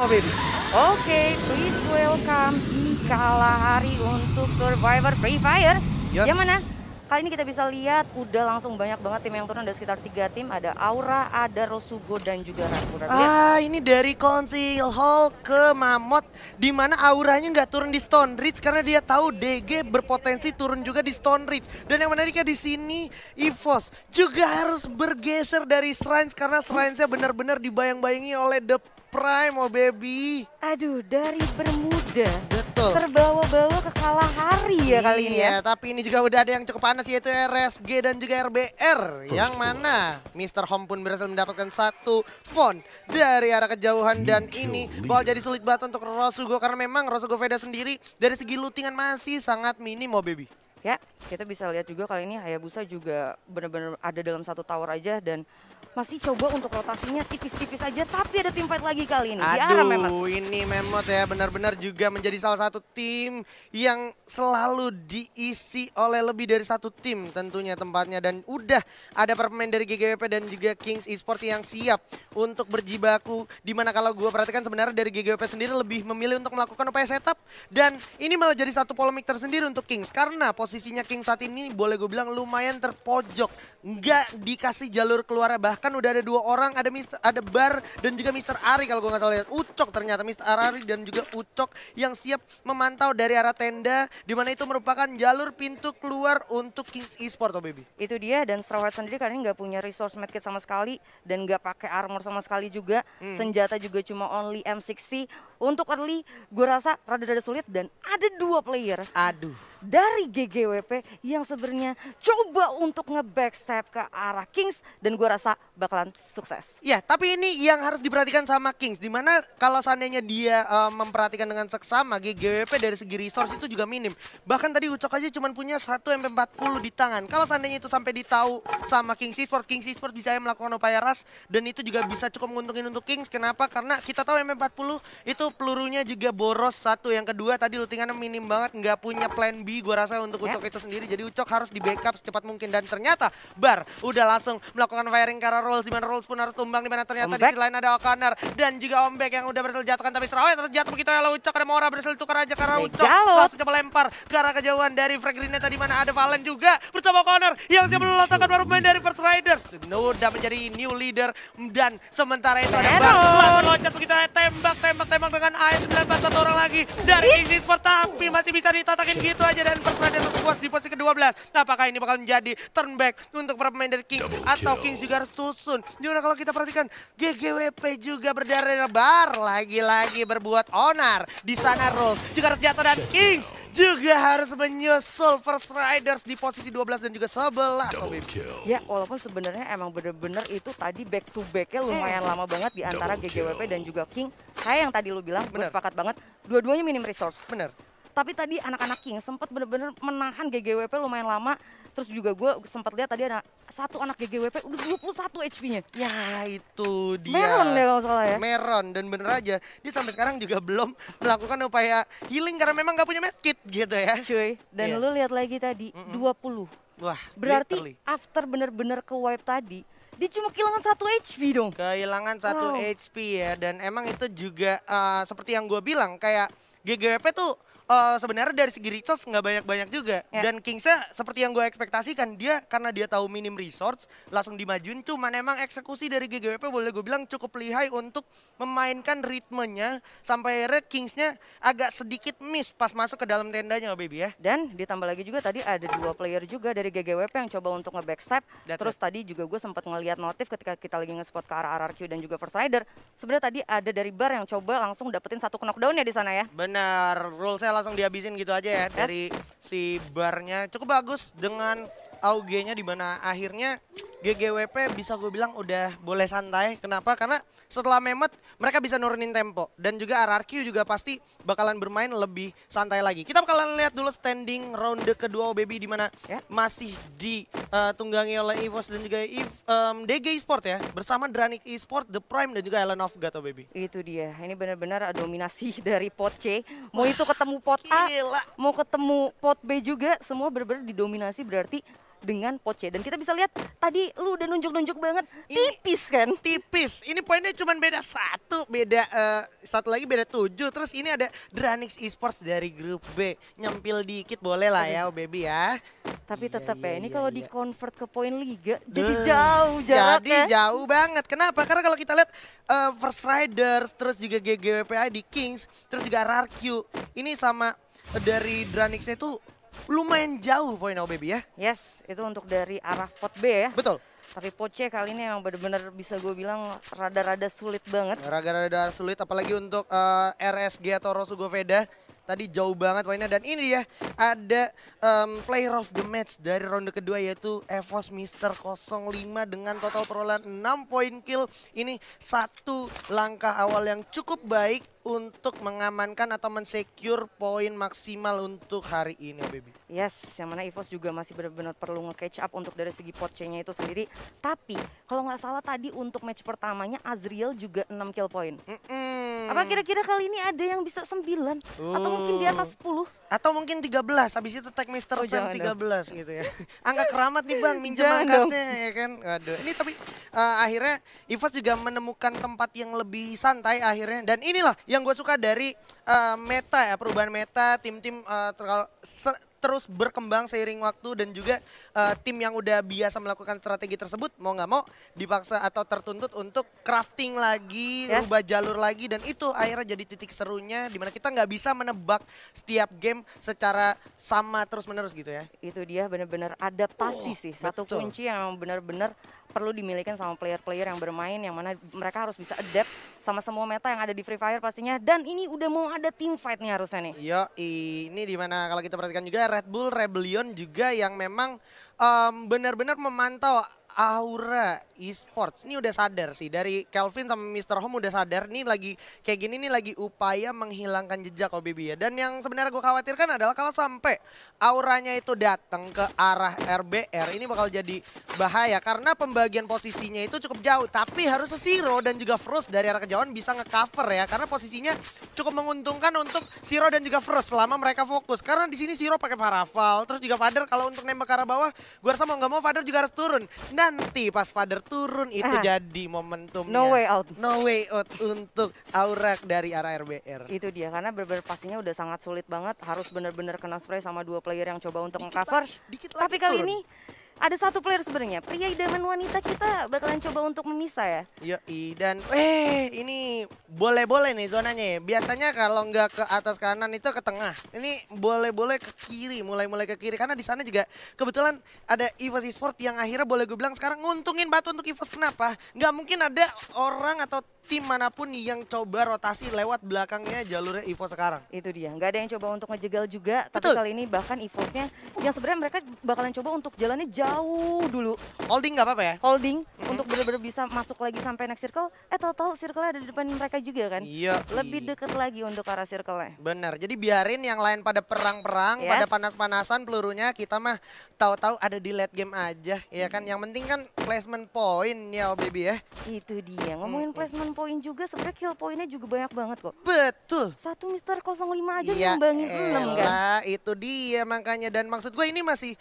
Oh baby. Oke, please welcome di Kalahari untuk Survivor Free Fire. Yes. Yang mana? Kali ini kita bisa lihat udah langsung banyak banget tim yang turun, ada sekitar 3 tim. Ada Aura, ada Rosugo, dan juga Rakura. Ini dari Council Hall ke Mammoth, di mana auranya nggak turun di Stone Ridge karena dia tahu DG berpotensi turun juga di Stone Ridge. Dan yang menariknya di sini, EVOS juga harus bergeser dari Shrines karena Shrines-nya benar-benar dibayang-bayangi oleh The Prime, oh baby. Aduh, dari Bermuda Betul. terbawa-bawa ke Kalahari ya kali ini ya. Iya, tapi ini juga udah ada yang cukup panas, yaitu RSG dan juga RBR. Yang mana Mr. Home pun berhasil mendapatkan satu phone dari arah kejauhan. Dan ini bakal jadi sulit banget untuk Rosugo karena memang Rosugo Veda sendiri dari segi lootingan masih sangat minim, oh baby. Ya, kita bisa lihat juga kali ini Hayabusa juga benar-benar ada dalam satu tower aja dan masih coba untuk rotasinya tipis-tipis aja, tapi ada tim fight lagi kali ini di arah Mammoth. Aduh, ini Mammoth ya benar-benar juga menjadi salah satu tim yang selalu diisi oleh lebih dari satu tim tentunya tempatnya. Dan udah ada para pemain dari GGWP dan juga Kings Esports yang siap untuk berjibaku. Dimana kalau gue perhatikan sebenarnya dari GGWP sendiri lebih memilih untuk melakukan upaya setup. Dan ini malah jadi satu polemik tersendiri untuk Kings, karena posisinya Kings saat ini boleh gue bilang lumayan terpojok, nggak dikasih jalur keluar. Bahkan udah ada 2 orang, ada Bar dan juga Mr. Ari kalau gue nggak salah lihat. Ucok ternyata, Mr. Ari dan juga Ucok yang siap memantau dari arah tenda, di mana itu merupakan jalur pintu keluar untuk Kings Esports, oh baby. Itu dia, dan Straw Hat sendiri kali ini nggak punya resource medkit sama sekali dan nggak pakai armor sama sekali juga. Senjata juga cuma only M60. Untuk early gue rasa rada-rada sulit dan ada 2 player Aduh. dari GGWP yang sebenarnya coba untuk nge-backstab ke arah Kings dan gue rasa bakalan sukses. Ya, tapi ini yang harus diperhatikan sama Kings, dimana kalau seandainya dia memperhatikan dengan seksama, GGWP dari segi resource itu juga minim. Bahkan tadi Ucok aja cuma punya 1 MP40 di tangan. Kalau seandainya itu sampai ditahu sama Kings Esports bisa melakukan upaya rush dan itu juga bisa cukup menguntungin untuk Kings. Kenapa? Karena kita tahu MP40 itu pelurunya juga boros satu. Yang kedua tadi lootingannya minim banget, nggak punya plan B gue rasa untuk Ucok itu sendiri. Jadi Ucok harus di backup secepat mungkin. Dan ternyata Bar udah langsung melakukan firing ke arah Rolls, di mana Rolls pun harus tumbang, di mana ternyata di sisi lain ada O'Connor dan juga Ombek yang udah berhasil jatuhkan, tapi Strawet terjatuh begitu ya Ucok. Ada Mora berhasil tukar aja karena Ucok langsung coba lempar ke arah kejauhan dari Frag Grenade, di mana ada Valen juga bersama O'Connor yang siap melontarkan para pemain dari First Riders. Udah menjadi new leader dan sementara itu ada Bar langsung loncat begitu ya, tembak dengan AS19 satu orang lagi dari Kings Esports, tapi masih bisa ditatakin gitu aja dan First Riders puas di posisi ke-12. Nah, apakah ini bakal menjadi turn back untuk para pemain dari Kings atau Kings juga harus susun? Dimana kalau kita perhatikan GGWP juga berdarah, Bar lagi-lagi berbuat onar. Di sana Rolls juga harus jatuh dan Kings juga harus menyusul First Riders di posisi 12 dan juga 11. Oh, Ya, walaupun sebenarnya emang bener-bener itu tadi back to backnya lumayan lama banget di antara GGWP dan juga King. Kayak yang tadi lu bilang, gue sepakat banget. Dua-duanya minim resource. Bener. Tapi tadi anak-anak King sempat bener-bener menahan GGWP lumayan lama. Terus juga gue sempat lihat tadi ada satu anak GGWP udah 21 HP-nya. Ya itu dia. Meron ya kalau salah ya. Meron, dan bener aja dia sampai sekarang juga belum melakukan upaya healing karena memang gak punya medkit gitu ya. Cuy, dan lu lihat lagi tadi 20. Wah, Berarti literally. after bener-bener ke wipe tadi, dia cuma kehilangan 1 HP dong. Kehilangan 1 HP ya, dan emang itu juga seperti yang gue bilang, kayak GGWP tuh sebenarnya dari segi resource nggak banyak-banyak juga. Dan Kingsnya seperti yang gue ekspektasikan, dia karena dia tahu minim resource langsung dimajuin. Cuman emang eksekusi dari GGWP boleh gue bilang cukup lihai untuk memainkan ritmenya sampai Red Kingsnya agak sedikit miss pas masuk ke dalam tendanya, oh baby ya. Dan ditambah lagi juga tadi ada 2 player juga dari GGWP yang coba untuk nge-backstab. Terus tadi juga gue sempat ngeliat notif ketika kita lagi nge-spot ke arah RRQ dan juga First Rider. Sebenarnya tadi ada dari Bar yang coba langsung dapetin 1 knockdown ya di sana ya. Benar, rulesnya langsung dihabisin gitu aja ya dari si Barnya. Cukup bagus dengan AUG-nya, di mana akhirnya GGWP bisa gue bilang udah boleh santai. Kenapa? Karena setelah Mammoth mereka bisa nurunin tempo dan juga RRQ juga pasti bakalan bermain lebih santai lagi. Kita bakalan lihat dulu standing ronde kedua, oh baby, di mana masih ditunggangi oleh EVOS dan juga DG Esports ya, bersama Dranik Esports, The Prime dan juga Ellen of God, oh baby. Itu dia, ini benar-benar dominasi dari pot C. Mau itu ketemu pot A, mau ketemu pot B juga, semua benar-benar didominasi. Berarti dengan Poche. Dan kita bisa lihat tadi lu udah nunjuk-nunjuk banget, tipis kan? Tipis, ini poinnya cuma beda satu lagi beda 7. Terus ini ada Dranix Esports dari grup B, nyempil dikit boleh lah ya, oh baby ya. Tapi Iya, tetap iya, ya, ini iya, kalau iya. di convert ke poin liga jadi jauh jaraknya. Jadi jauh banget. Kenapa? Karena kalau kita lihat First Riders, terus juga GGWPI di Kings, terus juga RRQ, ini sama dari Dranixnya itu lumayan jauh poin oh baby ya. Yes, itu untuk dari arah pot B ya. Betul. Tapi Poche kali ini emang bener-bener bisa gue bilang rada-rada sulit banget. Rada-rada sulit apalagi untuk RSG atau Rosugoveda. Tadi jauh banget poinnya dan ini ya ada player of the match dari ronde kedua yaitu Evos Mister 05 dengan total perolehan 6 poin kill. Ini satu langkah awal yang cukup baik untuk mengamankan atau mensecure poin maksimal untuk hari ini, baby. Yes, yang mana Evos juga masih benar-benar perlu nge-catch up untuk dari segi pot C-nya itu sendiri. Tapi kalau nggak salah tadi untuk match pertamanya Azriel juga 6 kill point. Apa kira-kira kali ini ada yang bisa 9 atau mungkin di atas 10? Atau mungkin 13, habis itu tag Mr. Sam 13 gitu ya. Angka keramat nih bang, minjem Jangan angkatnya ya kan. Aduh, ini tapi akhirnya Evos juga menemukan tempat yang lebih santai akhirnya. Dan inilah yang gue suka dari meta ya, perubahan meta, tim-tim terus berkembang seiring waktu dan juga tim yang udah biasa melakukan strategi tersebut mau nggak mau dipaksa atau tertuntut untuk crafting lagi, rubah jalur lagi dan itu akhirnya jadi titik serunya dimana kita nggak bisa menebak setiap game secara sama terus-menerus gitu ya. Itu dia benar-benar adaptasi sih, satu kunci yang benar-benar perlu dimiliki sama player-player yang bermain yang mana mereka harus bisa adapt sama semua meta yang ada di Free Fire pastinya dan ini udah mau ada team fight nih harusnya nih. Yo, ini dimana kalau kita perhatikan juga Red Bull Rebellion juga yang memang benar-benar memantau Aura Esports. Ini udah sadar sih dari Kelvin sama Mr. Home udah sadar nih lagi kayak gini nih lagi upaya menghilangkan jejak OBB ya. Dan yang sebenarnya gue khawatirkan adalah kalau sampai auranya itu datang ke arah RBR ini bakal jadi bahaya karena pembagian posisinya itu cukup jauh. Tapi harus Siro dan juga Frost dari arah kejauhan bisa ngecover ya karena posisinya cukup menguntungkan untuk Siro dan juga Frost selama mereka fokus. Karena di sini Siro pakai Paraval, terus juga Father kalau untuk nembak ke arah bawah, gue rasa mau nggak mau Father juga harus turun. Nanti pas Father turun itu jadi momentumnya. No way out. No way out untuk Aura dari arah RBR. Itu dia karena bener-bener pastinya udah sangat sulit banget. Harus bener-bener kena spray sama dua player yang coba untuk nge-cover. Tapi kali ini ada satu player sebenarnya, pria idaman wanita kita bakalan coba untuk memisah ya. Yoi, dan ini boleh-boleh nih zonanya ya. Biasanya kalau nggak ke atas kanan itu ke tengah. Ini boleh-boleh ke kiri, mulai-mulai ke kiri. Karena di sana juga kebetulan ada Evos Esports yang akhirnya boleh gue bilang sekarang nguntungin batu untuk Evos. Kenapa? Nggak mungkin ada orang atau tim manapun yang coba rotasi lewat belakangnya jalurnya Evos sekarang. Itu dia, nggak ada yang coba untuk ngejegal juga. Tapi kali ini bahkan Evosnya yang sebenarnya mereka bakalan coba untuk jalannya jauh dulu. Holding nggak apa-apa ya? Holding untuk benar-benar bisa masuk lagi sampai next circle. Tahu-tahu circle-nya ada di depan mereka juga kan. Iya. Lebih deket lagi untuk arah circle-nya. Benar, jadi biarin yang lain pada perang-perang, pada panas-panasan pelurunya, kita mah tahu-tahu ada di late game aja, ya kan. Yang penting kan placement point ya, oh baby ya. Itu dia, ngomongin placement point juga sebenarnya kill poinnya juga banyak banget kok. Betul. Satu Mister 05 aja ya nyumbangin 6 kan. Itu dia makanya dan maksud gue ini masih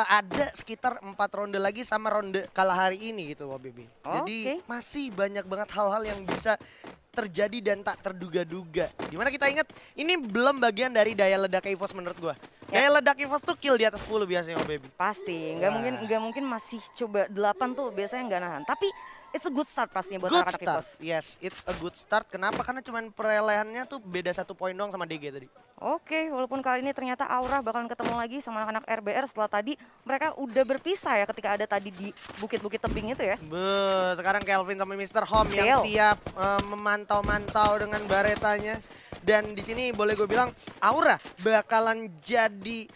ada sekitar 4 ronde lagi sama ronde kalah hari ini gitu, oh baby. Jadi masih banyak banget hal-hal yang bisa terjadi dan tak terduga-duga. Dimana kita ingat ini belum bagian dari daya ledak Evos menurut gua. Daya ledak Evos tuh kill di atas 10 biasanya, oh baby. Pasti, nggak mungkin masih coba 8 tuh biasanya nggak nahan. Tapi it's a good start pastinya buat anak-anak Evos. Yes, it's a good start. Kenapa? Karena cuman perolehannya tuh beda 1 poin doang sama DG tadi. Oke, walaupun kali ini ternyata Aura bakalan ketemu lagi sama anak-anak RBR setelah tadi mereka udah berpisah ya ketika ada tadi di bukit-bukit tebing itu ya. Sekarang Kelvin sama Mr. Home yang siap memantau-mantau dengan baretanya. Dan di sini boleh gue bilang Aura bakalan jadi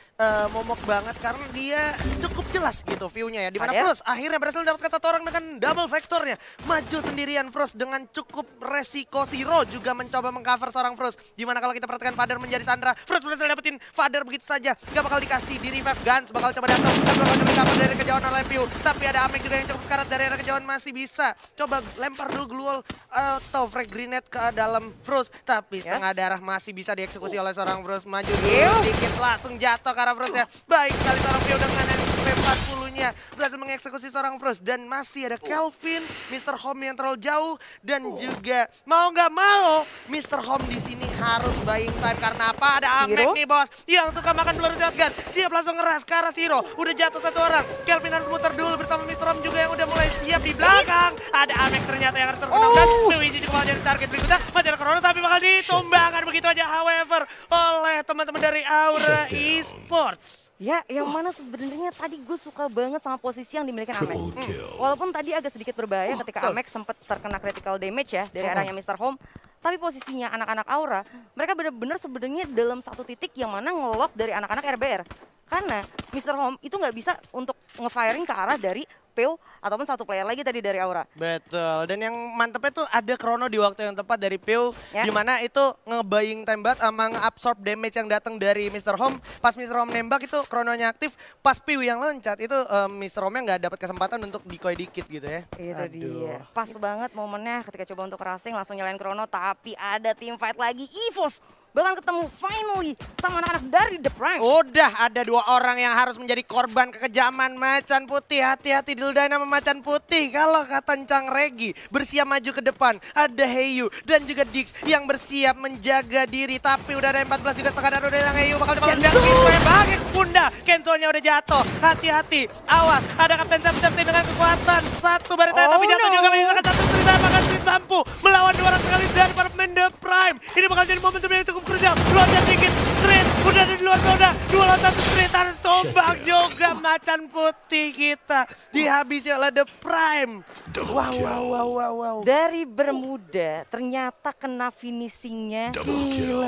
momok banget karena dia cukup jelas gitu view-nya ya. Dimana Frost akhirnya berhasil mendapatkan 1 orang dengan double vektornya. Maju sendirian Frost dengan cukup resiko. Siro juga mencoba mengcover seorang Frost. Dimana kalau kita perhatikan Father menjadi Sandra, Frost berhasil dapetin Father begitu saja. Gak bakal dikasih di revive, Guns bakal coba datang. Tapi bakal coba cover dari kejauhan oleh View. Tapi ada Amek juga yang cukup sekarat dari arah kejauhan masih bisa. Coba lempar dulu Gluol atau frag grenade ke dalam Frost. Tapi setengah darah masih bisa dieksekusi oleh seorang Frost. Maju dulu sedikit langsung jatuh ke arah Frost ya. Baik sekali seorang View dengan MVP 40-nya berhasil mengeksekusi seorang Frost. Dan masih ada Kelvin, Mr. Home yang terlalu jauh. Dan juga mau nggak mau Mr. Home di sini harus buying time. Karena apa? Ada Amek nih bos yang suka makan peluru shotgun. Siap langsung ngeras ke arah Zero. Udah jatuh satu orang. Kelvin harus muter dulu bersama Mr. Home juga yang udah mulai siap di belakang. Ada Amek ternyata yang harus terkenal. Dan PWG juga mau jadi target berikutnya. Masih ada Chrono tapi bakal ditumbangkan begitu aja. However, oleh teman-teman dari Aura Esports. Ya, yang mana sebenarnya tadi gue suka banget sama posisi yang dimiliki Amek. Walaupun tadi agak sedikit berbahaya ketika Amek sempat terkena critical damage ya dari arahnya Mr. Home. Tapi posisinya anak-anak Aura, mereka benar-benar sebenarnya dalam satu titik yang mana nge-lock dari anak-anak RBR. Karena Mr. Home itu nggak bisa untuk nge-firing ke arah dari PO ataupun satu player lagi tadi dari Aura. Betul, dan yang mantepnya tuh ada Chrono di waktu yang tepat dari PO, Ya. dimana itu nge-buying time banget sama nge-absorb damage yang datang dari Mr. Home. Pas Mr. Home nembak itu Chrononya aktif, pas PO yang loncat itu Mr. Home-nya nggak dapat kesempatan untuk decoy dikit gitu ya. Itu dia. Pas banget momennya ketika coba untuk racing langsung nyalain Chrono, tapi ada team fight lagi. EVOS bakal ketemu finally sama anak-anak dari The Prime. Udah ada dua orang yang harus menjadi korban kekejaman Macan Putih. Hati-hati Dildana sama Macan Putih. Kalau kata Encang Regi bersiap maju ke depan. Ada Heyu dan juga Dix yang bersiap menjaga diri. Tapi udah ada 14 juga setengah udah yang Heyu bakal coba lendang bagi Bunda. Kenzo-nya udah jatuh. Hati-hati. Awas. Ada Kapten Safety dengan kekuatan satu baritanya tapi jatuh juga menyisakan satu cerita bahkan Street mampu melawan dua orang sekali dari para pemain The Prime. Ini bakal jadi momentum yang cukup krusial. Loncat dikit. Street udah ada di luar zona. 2 lawan 1 Street harus tombak juga Macan Putih kita. Dihabisi oleh The Prime. Wow. Dari Bermuda ternyata kena finishingnya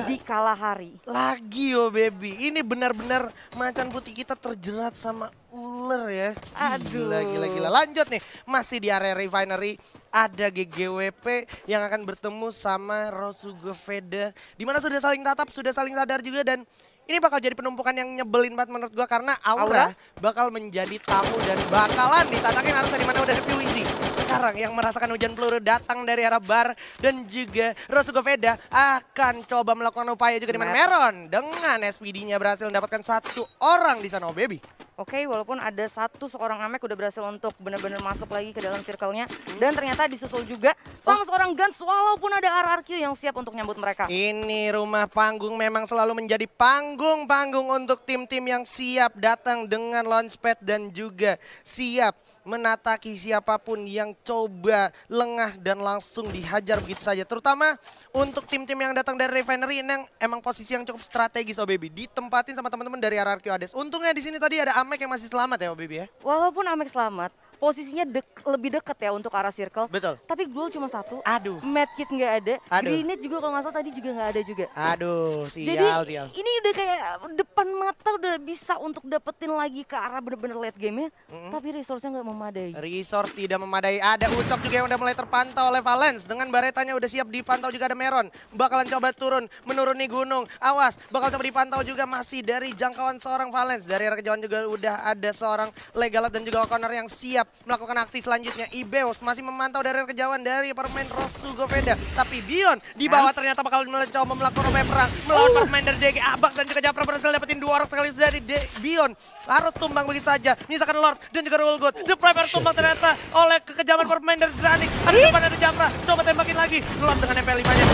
di Kalahari. Lagi yo baby. Ini benar-benar Macan Putih kita terjerat sama ular ya. Aduh. Gila. Lanjut nih. Masih di area refinery. Ada GGWP yang akan bertemu sama Rosugo Veda. Dimana sudah saling tatap, sudah saling sadar juga. Dan ini bakal jadi penumpukan yang nyebelin banget menurut gua. Karena Aura bakal menjadi tamu dan bakalan ditatakin harusnya dimana udah ada PWG. Sekarang yang merasakan hujan peluru datang dari arah bar. Dan juga Rosugo Veda akan coba melakukan upaya juga dimana Meron. Dengan SPD-nya berhasil mendapatkan satu orang di sana, oh baby. Oke, walaupun ada seorang Amek udah berhasil untuk benar-benar masuk lagi ke dalam circle-nya. Dan ternyata disusul juga sama seorang Guns walaupun ada RRQ yang siap untuk nyambut mereka. Ini rumah panggung memang selalu menjadi panggung untuk tim-tim yang siap datang dengan launchpad dan juga siap menataki siapapun yang coba lengah dan langsung dihajar begitu saja. Terutama untuk tim-tim yang datang dari Refinery yang emang posisi yang cukup strategis, oh baby. Ditempatin sama teman-teman dari RRQ Hades. Untungnya di sini tadi ada Amek yang masih selamat ya, oh baby ya. Walaupun Amek selamat, posisinya lebih dekat ya untuk arah circle. Betul. Tapi gol cuma satu. Aduh. Medkit nggak ada. Aduh. Grenade juga kalau nggak salah tadi juga nggak ada juga. Aduh, Jadi sial. ini udah kayak depan mata udah bisa untuk dapetin lagi ke arah bener-bener late game-nya. Tapi resource-nya nggak memadai. Resource tidak memadai. Ada Ucok juga yang udah mulai terpantau oleh Valens. Dengan baretanya udah siap dipantau juga ada Meron. Bakalan coba menuruni gunung. Awas, bakal coba dipantau juga masih dari jangkauan seorang Valens. Dari arah kejauhan juga udah ada seorang Legalat dan juga O'Connor yang siap melakukan aksi selanjutnya. Ibeos masih memantau dari arah kejauhan dari permain Rosugo Veda. Tapi Bion di bawah ternyata bakal mencoba melakukan upaya perang melawan permain dari DG Abak dan juga Japra berhasil dapetin 2 orang sekali dari Bion. Harus tumbang begitu saja. Misalkan Lord dan juga Rulgood. The Prime harus tumbang ternyata oleh kekejaman permain dari Dranik. Ada depan ada Japra. Coba tembakin lagi. Lord dengan MP5-nya.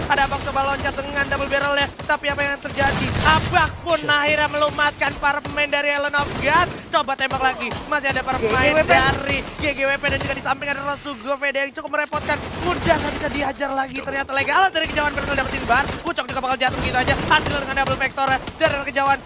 Ada Abak coba loncat dengan double barrel ya. Tapi apa yang terjadi? Abak pun akhirnya melumatkan para pemain dari Ellen of God. Coba tembak lagi. Masih ada para pemain dari GGWP dan juga di samping ada Rosugo Veda yang cukup merepotkan. Mudah nggak bisa dihajar lagi. Ternyata Legalat dari kejauhan berhasil dapetin bar. Ucok juga bakal jatuh gitu aja. Hasil dengan double vector dari kejauhan.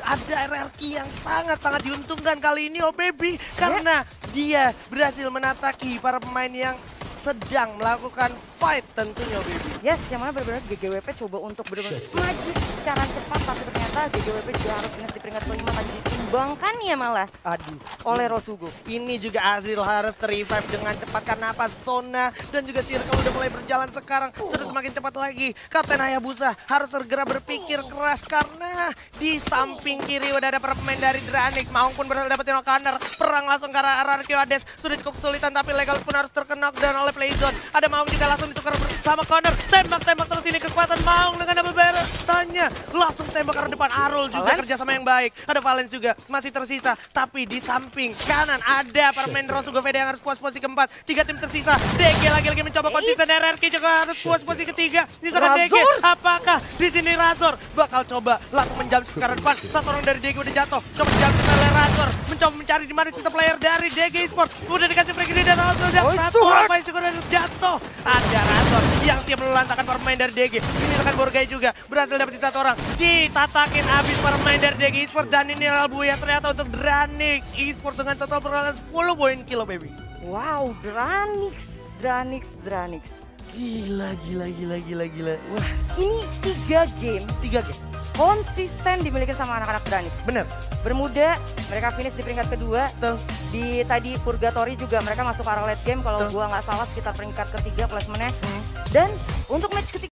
Ada RRQ yang sangat-sangat diuntungkan kali ini, oh baby. Karena dia berhasil menataki para pemain yang sedang melakukan fight tentunya, baby. Yes, yang mana benar-benar GGWP coba untuk benar-benar maju secara cepat, tapi ternyata GGWP juga harus finish di peringkat kelima tadi ditumbangkan ya malah. Aduh. Oleh Rosugo. Ini juga Azril harus ter-revive dengan cepat karena apa? Zona dan juga circle udah mulai berjalan sekarang. Sudah semakin cepat lagi. Kapten Hayabusa harus segera berpikir keras karena di samping kiri udah ada para pemain dari Dranik. Maung pun berhasil dapetin O'Connor. Perang langsung ke arah RRQ Hades. Sudah cukup kesulitan tapi Legal pun harus terkena dan oleh Playzone. Ada Maung juga langsung ditukar bersama Connor. Tembak-tembak terus ini kekuatan Maung dengan double barrel. Tanya, langsung tembak ke depan. Arul juga Valens. kerjasama yang baik. Ada Valens juga masih tersisa. Tapi di samping kanan ada para main Rosu Goveda yang harus puas posisi keempat. 3 tim tersisa. DG lagi-lagi mencoba konsisten. RRQ juga harus puas posisi ketiga. Di sana DG. Razor. Apakah di sini Razor bakal coba langsung menjam ke arah depan. Satu orang dari DG udah jatuh. Coba menjam ke arah Razor. Mencoba mencari di mana sisa player dari DG Esport. Udah dikasih free grenade dan langsung satu orang Faiz juga udah jatuh. Ada Razor yang tiap melantakan para pemain dari DG. Ini akan Borgai juga berhasil dapetin satu orang. Ditatakin habis para pemain dari DG Esport dan ini adalah buaya ternyata untuk Dranix Esport dengan total perolehan 10 poin kilo baby. Wow, Dranix. Gila. Wah, Ini 3 game 3 game. konsisten dimiliki sama anak-anak Dranix. Bener. Bermuda, mereka finish di peringkat kedua. Betul. Di tadi Purgatory juga mereka masuk ke arah late game kalau Betul. gua nggak salah sekitar peringkat ketiga klasemennya. Dan untuk match ketiga